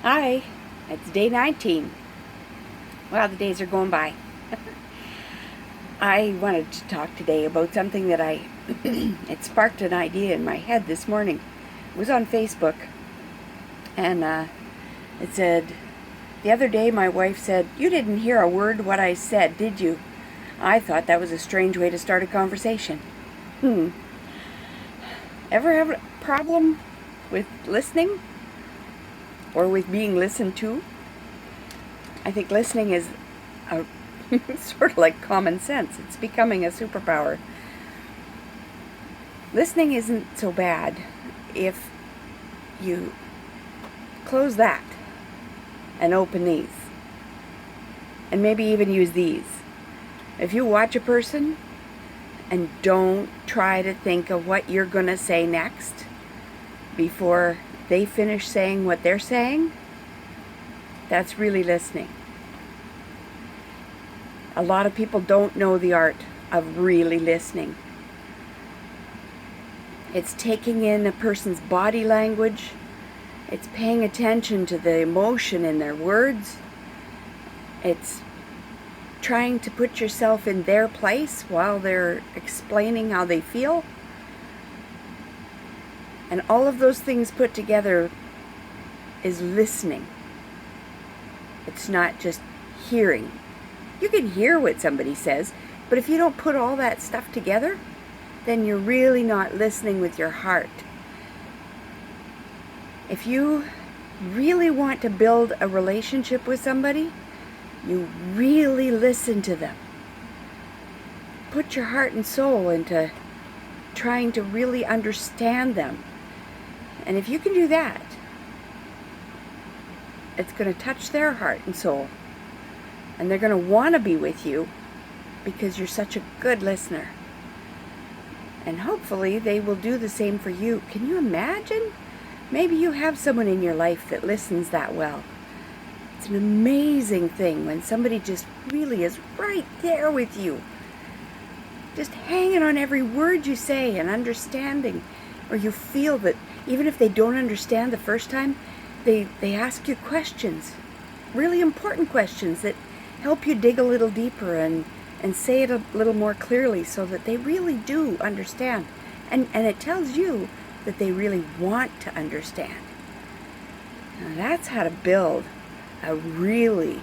Hi, it's day 19. Wow, the days are going by. I wanted to talk today about something that it sparked an idea in my head this morning. It was on Facebook, and it said, the other day my wife said, "You didn't hear a word what I said, did you?" I thought that was a strange way to start a conversation. Ever have a problem with listening? Or with being listened to? I think listening is a sort of like common sense. It's becoming a superpower. Listening isn't so bad if you close that and open these. And maybe even use these. If you watch a person and don't try to think of what you're going to say next before they finish saying what they're saying, that's really listening. A lot of people don't know the art of really listening. It's taking in a person's body language. It's paying attention to the emotion in their words. It's trying to put yourself in their place while they're explaining how they feel. And all of those things put together is listening. It's not just hearing. You can hear what somebody says, but if you don't put all that stuff together, then you're really not listening with your heart. If you really want to build a relationship with somebody, you really listen to them. Put your heart and soul into trying to really understand them. And if you can do that, it's going to touch their heart and soul. And they're going to want to be with you because you're such a good listener. And hopefully they will do the same for you. Can you imagine? Maybe you have someone in your life that listens that well. It's an amazing thing when somebody just really is right there with you. Just hanging on every word you say and understanding. Or you feel that even if they don't understand the first time, they ask you questions. Really important questions that help you dig a little deeper and say it a little more clearly so that they really do understand. And it tells you that they really want to understand. Now that's how to build a really,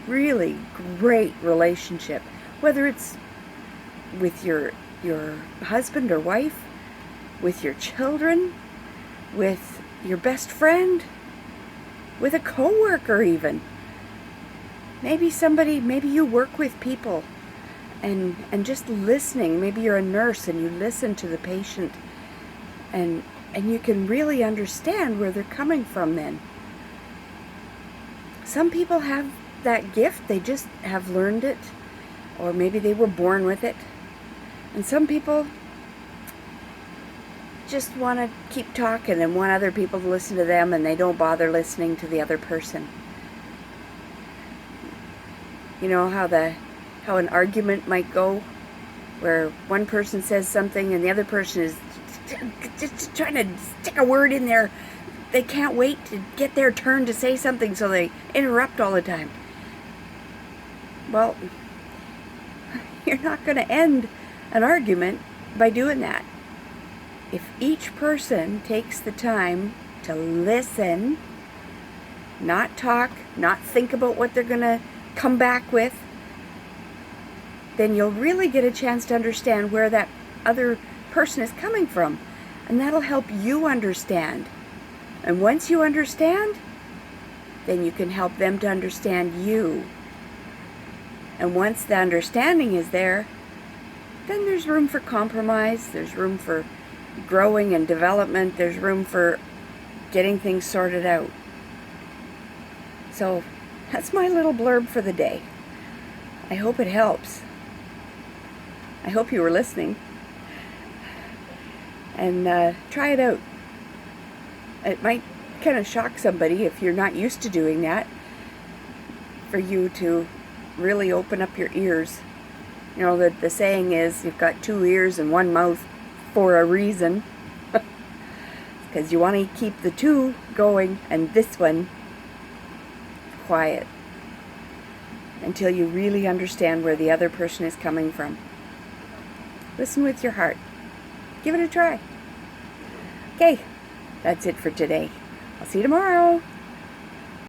really great relationship. Whether it's with your husband or wife, with your children, with your best friend, with a coworker even. Maybe you work with people and just listening. Maybe you're a nurse and you listen to the patient and you can really understand where they're coming from then. Some people have that gift, they just have learned it, or maybe they were born with it. And some people just want to keep talking and want other people to listen to them, and they don't bother listening to the other person. You know how an argument might go, where one person says something and the other person is just trying to stick a word in there. They can't wait to get their turn to say something, so they interrupt all the time. Well, you're not going to end an argument by doing that. If each person takes the time to listen, not talk, not think about what they're going to come back with, then you'll really get a chance to understand where that other person is coming from. And that'll help you understand. And once you understand, then you can help them to understand you. And once the understanding is there, then there's room for compromise, there's room for growing and development, there's room for getting things sorted out. So that's my little blurb for the day. I hope it helps. I hope you were listening. And try it out. It might kind of shock somebody if you're not used to doing that, for you to really open up your ears. You know, the saying is, you've got two ears and one mouth for a reason. Because you want to keep the two going, and this one quiet until you really understand where the other person is coming from. Listen with your heart. Give it a try. Okay, that's it for today. I'll see you tomorrow.